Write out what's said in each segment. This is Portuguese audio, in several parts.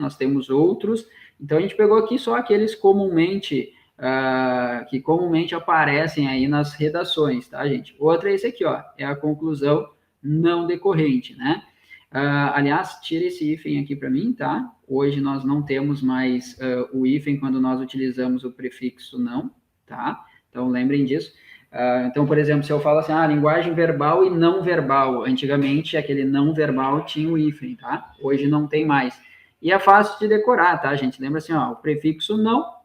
Nós temos outros, então a gente pegou aqui só aqueles que comumente aparecem aí nas redações, tá, gente? Outra é esse aqui, ó, é a conclusão não decorrente, né? Aliás, tira esse hífen aqui para mim, tá? Hoje nós não temos mais o hífen quando nós utilizamos o prefixo não, tá? Então, lembrem disso. Então, por exemplo, se eu falo assim, linguagem verbal e não verbal, antigamente aquele não verbal tinha o hífen, tá? Hoje não tem mais. E é fácil de decorar, tá, gente? Lembra assim, ó, o prefixo não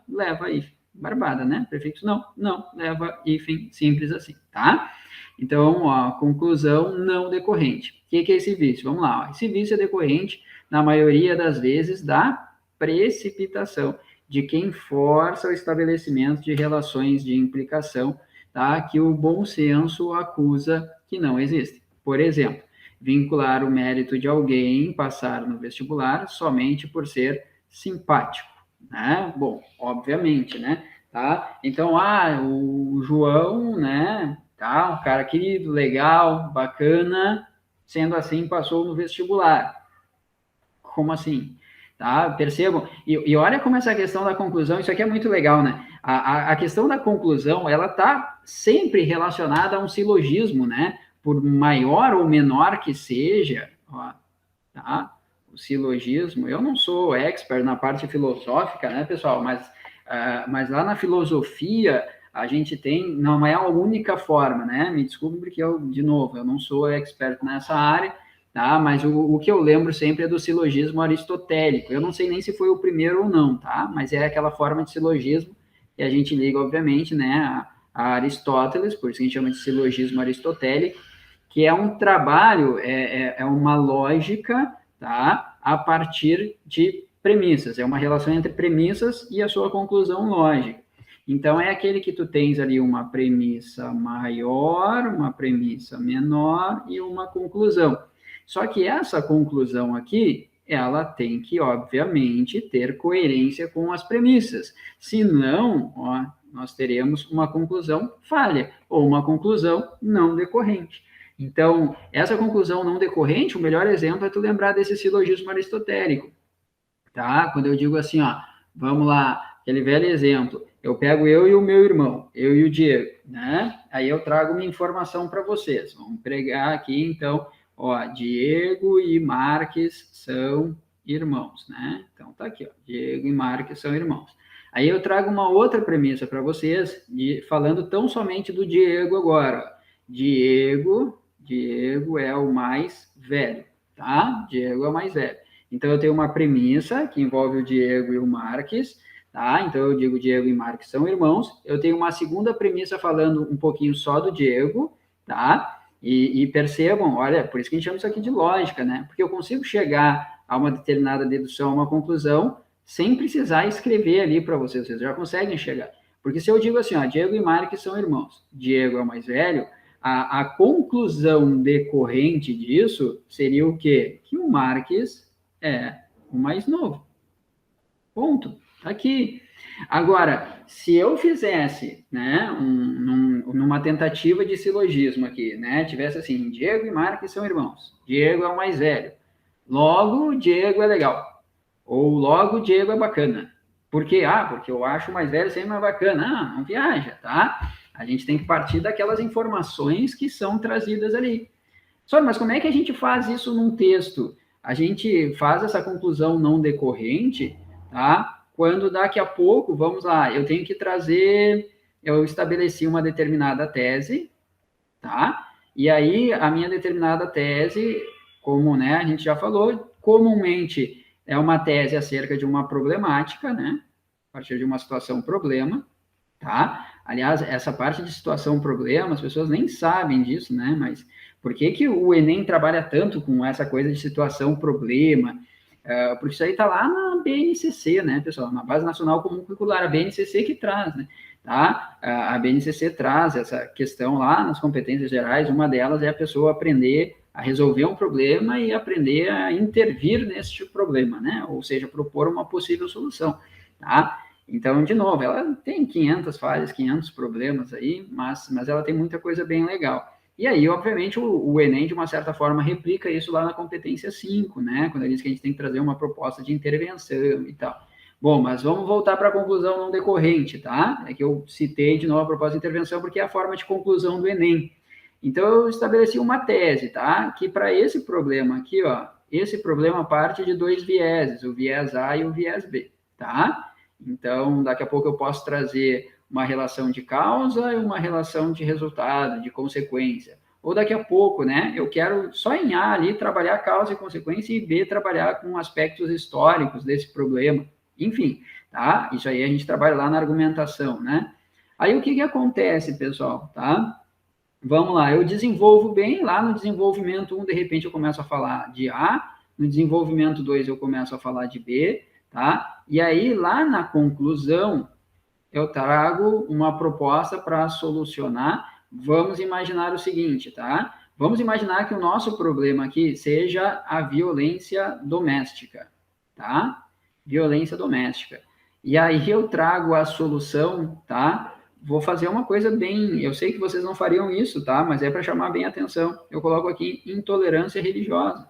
leva hífen. Barbada, né? Prefixo não leva hífen, simples assim, tá? Então, ó, conclusão não decorrente. O que é esse vício? Vamos lá, ó. Esse vício é decorrente, na maioria das vezes, da precipitação de quem força o estabelecimento de relações de implicação, tá? Que o bom senso acusa que não existem. Por exemplo, vincular o mérito de alguém passar no vestibular somente por ser simpático, né? Bom, obviamente, né? Tá? Então, o João, né? Tá? Um cara querido, legal, bacana, sendo assim, passou no vestibular. Como assim? Tá? Percebam? E olha como essa questão da conclusão, isso aqui é muito legal, né? A questão da conclusão, ela está sempre relacionada a um silogismo, né? Por maior ou menor que seja, ó, tá? O silogismo, eu não sou expert na parte filosófica, né, pessoal? Mas lá na filosofia, a gente tem, não é a única forma, né? Me desculpe porque de novo, eu não sou expert nessa área, tá? Mas o que eu lembro sempre é do silogismo aristotélico. Eu não sei nem se foi o primeiro ou não, tá? Mas é aquela forma de silogismo que a gente liga, obviamente, né, a Aristóteles, por isso que a gente chama de silogismo aristotélico, que é um trabalho, é uma lógica, tá? A partir de premissas, é uma relação entre premissas e a sua conclusão lógica. Então, é aquele que tu tens ali uma premissa maior, uma premissa menor e uma conclusão. Só que essa conclusão aqui, ela tem que, obviamente, ter coerência com as premissas. Senão, ó, nós teremos uma conclusão falha ou uma conclusão não decorrente. Então, essa conclusão não decorrente, o melhor exemplo é tu lembrar desse silogismo aristotélico, tá? Quando eu digo assim, ó, vamos lá, aquele velho exemplo, eu pego eu e o meu irmão, eu e o Diego, né? Aí eu trago uma informação para vocês. Vamos pregar aqui, então, ó, Diego e Marques são irmãos, né? Então, tá aqui, ó, Diego e Marques são irmãos. Aí eu trago uma outra premissa para vocês, falando tão somente do Diego agora. Diego é o mais velho, tá? Diego é o mais velho. Então, eu tenho uma premissa que envolve o Diego e o Marques, tá? Então, eu digo Diego e Marques são irmãos. Eu tenho uma segunda premissa falando um pouquinho só do Diego, tá? E percebam, olha, por isso que a gente chama isso aqui de lógica, né? Porque eu consigo chegar a uma determinada dedução, a uma conclusão, sem precisar escrever ali para vocês. Vocês já conseguem chegar. Porque se eu digo assim, ó, Diego e Marques são irmãos, Diego é o mais velho, a conclusão decorrente disso seria o quê? Que o Marques é o mais novo. Ponto. Aqui. Agora, se eu fizesse, né, numa tentativa de silogismo aqui, né, tivesse assim, Diego e Marques são irmãos, Diego é o mais velho, logo Diego é legal, ou logo Diego é bacana. Por quê? Porque eu acho o mais velho sempre mais bacana. Não viaja, tá? A gente tem que partir daquelas informações que são trazidas ali. Só, mas como é que a gente faz isso num texto? A gente faz essa conclusão não decorrente, tá? Quando daqui a pouco, vamos lá, eu tenho que trazer, eu estabeleci uma determinada tese, tá? E aí, a minha determinada tese, como, né, a gente já falou, comumente é uma tese acerca de uma problemática, né? A partir de uma situação problema, tá? Aliás, essa parte de situação problema, as pessoas nem sabem disso, né? Mas por que que o Enem trabalha tanto com essa coisa de situação problema? Porque isso aí está lá na BNCC, né, pessoal? Na Base Nacional Comum Curricular, a BNCC que traz, né? Tá? A BNCC traz essa questão lá nas competências gerais, uma delas é a pessoa aprender a resolver um problema e aprender a intervir nesse problema, né? Ou seja, propor uma possível solução, tá? Então, de novo, ela tem 500 falhas, 500 problemas aí, mas ela tem muita coisa bem legal. E aí, obviamente, o Enem, de uma certa forma, replica isso lá na competência 5, né? Quando ele diz que a gente tem que trazer uma proposta de intervenção e tal. Bom, mas vamos voltar para a conclusão não decorrente, tá? É que eu citei de novo a proposta de intervenção porque é a forma de conclusão do Enem. Então, eu estabeleci uma tese, tá? Que para esse problema aqui, ó, esse problema parte de dois vieses, o viés A e o viés B, tá? Então, daqui a pouco eu posso trazer uma relação de causa e uma relação de resultado, de consequência. Ou daqui a pouco, né, eu quero só em A ali trabalhar causa e consequência e B trabalhar com aspectos históricos desse problema. Enfim, tá? Isso aí a gente trabalha lá na argumentação, né? Aí o que que acontece, pessoal, tá? Vamos lá, eu desenvolvo bem, lá no desenvolvimento 1, de repente eu começo a falar de A, no desenvolvimento 2 eu começo a falar de B, tá? E aí, lá na conclusão, eu trago uma proposta para solucionar. Vamos imaginar o seguinte, tá? Vamos imaginar que o nosso problema aqui seja a violência doméstica, tá? Violência doméstica. E aí eu trago a solução, tá? Vou fazer uma coisa bem. Eu sei que vocês não fariam isso, tá? Mas é para chamar bem a atenção. Eu coloco aqui intolerância religiosa.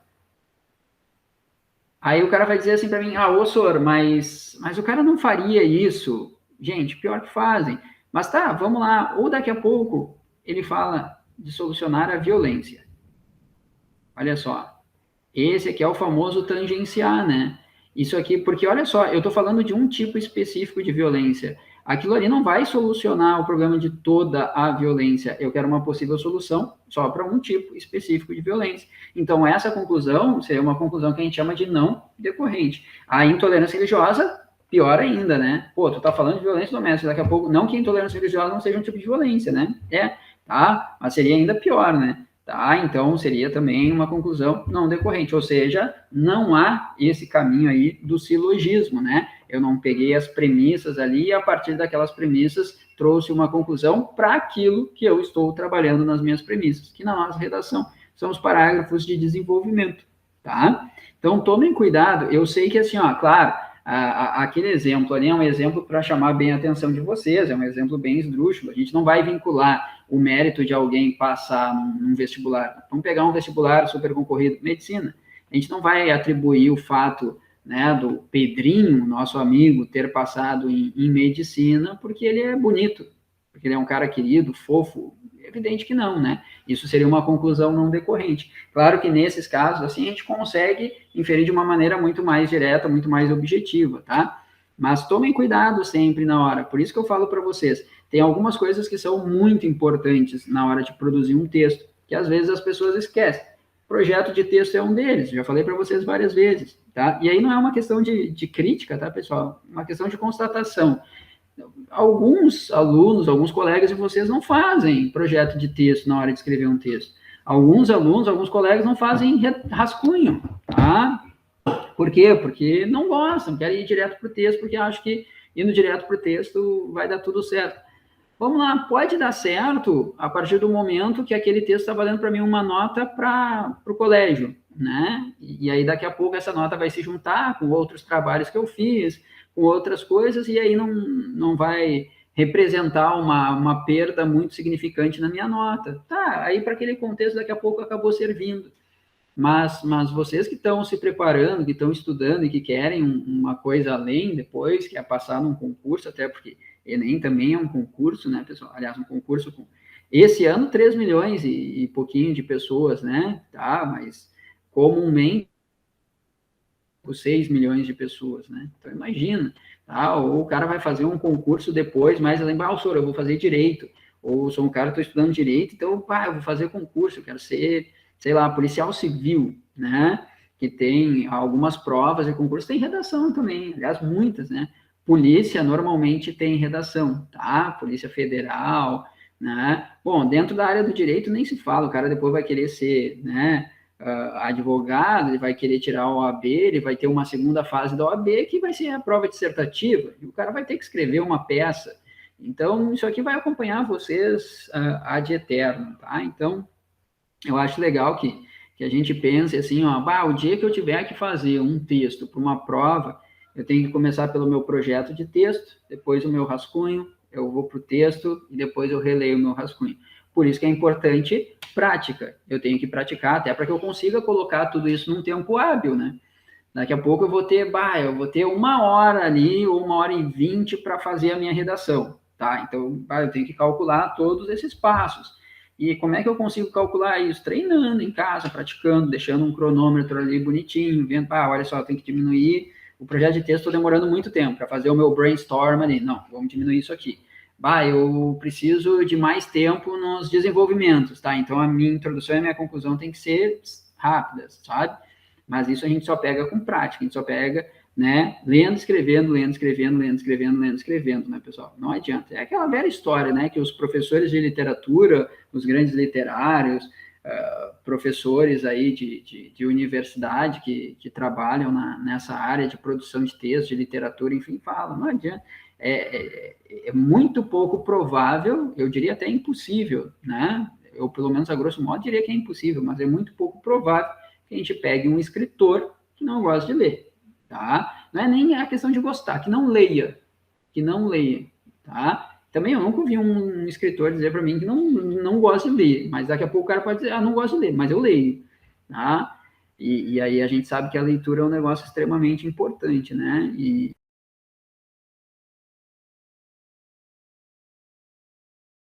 Aí o cara vai dizer assim para mim: ah, ô Sor, mas o cara não faria isso. Gente, pior que fazem. Mas tá, vamos lá. Ou daqui a pouco ele fala de solucionar a violência. Olha só. Esse aqui é o famoso tangenciar, né? Isso aqui, porque olha só, eu estou falando de um tipo específico de violência. Aquilo ali não vai solucionar o problema de toda a violência. Eu quero uma possível solução só para um tipo específico de violência. Então, essa conclusão seria uma conclusão que a gente chama de não decorrente. A intolerância religiosa, pior ainda, né? Pô, tu tá falando de violência doméstica, daqui a pouco, não que a intolerância religiosa não seja um tipo de violência, né? É, tá? Mas seria ainda pior, né? Tá? Então, seria também uma conclusão não decorrente, ou seja, não há esse caminho aí do silogismo, né? Eu não peguei as premissas ali e, a partir daquelas premissas, trouxe uma conclusão para aquilo que eu estou trabalhando nas minhas premissas, que na nossa redação são os parágrafos de desenvolvimento, tá? Então, tomem cuidado, eu sei que assim, ó, claro, aquele exemplo ali é um exemplo para chamar bem a atenção de vocês, é um exemplo bem esdrúxulo, a gente não vai vincular o mérito de alguém passar num vestibular. Vamos pegar um vestibular super concorrido, medicina. A gente não vai atribuir o fato, né, do Pedrinho, nosso amigo, ter passado em medicina porque ele é bonito, porque ele é um cara querido, fofo. Evidente que não, né? Isso seria uma conclusão não decorrente. Claro que nesses casos, assim, a gente consegue inferir de uma maneira muito mais direta, muito mais objetiva, tá? Mas tomem cuidado sempre na hora. Por isso que eu falo para vocês, tem algumas coisas que são muito importantes na hora de produzir um texto, que às vezes as pessoas esquecem. Projeto de texto é um deles, já falei para vocês várias vezes, tá? E aí não é uma questão de crítica, tá, pessoal? É uma questão de constatação. Alguns alunos, alguns colegas de vocês não fazem projeto de texto na hora de escrever um texto. Alguns alunos, alguns colegas não fazem rascunho, tá? Por quê? Porque não gostam, querem ir direto para o texto, porque acham que indo direto para o texto vai dar tudo certo. Vamos lá, pode dar certo a partir do momento que aquele texto está valendo para mim uma nota para o colégio, né? E aí daqui a pouco essa nota vai se juntar com outros trabalhos que eu fiz, com outras coisas, e aí não vai representar uma perda muito significante na minha nota. Tá, aí para aquele contexto daqui a pouco acabou servindo. Mas vocês que estão se preparando, que estão estudando e que querem uma coisa além depois, que é passar num concurso, até porque Enem também é um concurso, né, pessoal? Aliás, um concurso com... Esse ano, 3 milhões e pouquinho de pessoas, né? Tá, mas comumente 6 milhões de pessoas, né? Então, imagina, tá? Ou o cara vai fazer um concurso depois, mas lembra, senhor, eu vou fazer direito. Ou sou um cara que estou estudando direito, então, pá, eu vou fazer concurso, eu quero ser, sei lá, policial civil, né? Que tem algumas provas e concurso, tem redação também, aliás, muitas, né? Polícia normalmente tem redação, tá? Polícia Federal, né? Bom, dentro da área do direito nem se fala, o cara depois vai querer ser, né? Advogado, ele vai querer tirar a OAB, ele vai ter uma segunda fase da OAB, que vai ser a prova dissertativa, e o cara vai ter que escrever uma peça. Então, isso aqui vai acompanhar vocês ad eterno, tá? Então, eu acho legal que a gente pense assim, ó, o dia que eu tiver que fazer um texto para uma prova, eu tenho que começar pelo meu projeto de texto, depois o meu rascunho, eu vou para o texto e depois eu releio o meu rascunho. Por isso que é importante prática. Eu tenho que praticar até para que eu consiga colocar tudo isso num tempo hábil, né? Daqui a pouco eu vou ter 1 hora ali, ou 1h20 para fazer a minha redação, tá? Então, eu tenho que calcular todos esses passos. E como é que eu consigo calcular isso? Treinando em casa, praticando, deixando um cronômetro ali bonitinho, vendo, olha só, eu tenho que diminuir o projeto de texto, estou demorando muito tempo para fazer o meu brainstorm ali. Não, vamos diminuir isso aqui. Eu preciso de mais tempo nos desenvolvimentos, tá? Então, a minha introdução e a minha conclusão tem que ser rápidas, sabe? Mas isso a gente só pega com prática, a gente só pega, né, lendo, escrevendo, lendo, escrevendo, lendo, escrevendo, lendo, escrevendo, né, pessoal? Não adianta. É aquela velha história, né, que os professores de literatura, os grandes literários, professores aí de universidade que trabalham nessa área de produção de texto, de literatura, enfim, falam, não adianta. É muito pouco provável, eu diria até impossível, né? Eu, pelo menos, a grosso modo, diria que é impossível, mas é muito pouco provável que a gente pegue um escritor que não gosta de ler, tá? Não é nem a questão de gostar, que não leia, tá? Também eu nunca vi um escritor dizer para mim que não gosta de ler, mas daqui a pouco o cara pode dizer, não gosto de ler, mas eu leio, tá? E aí a gente sabe que a leitura é um negócio extremamente importante, né?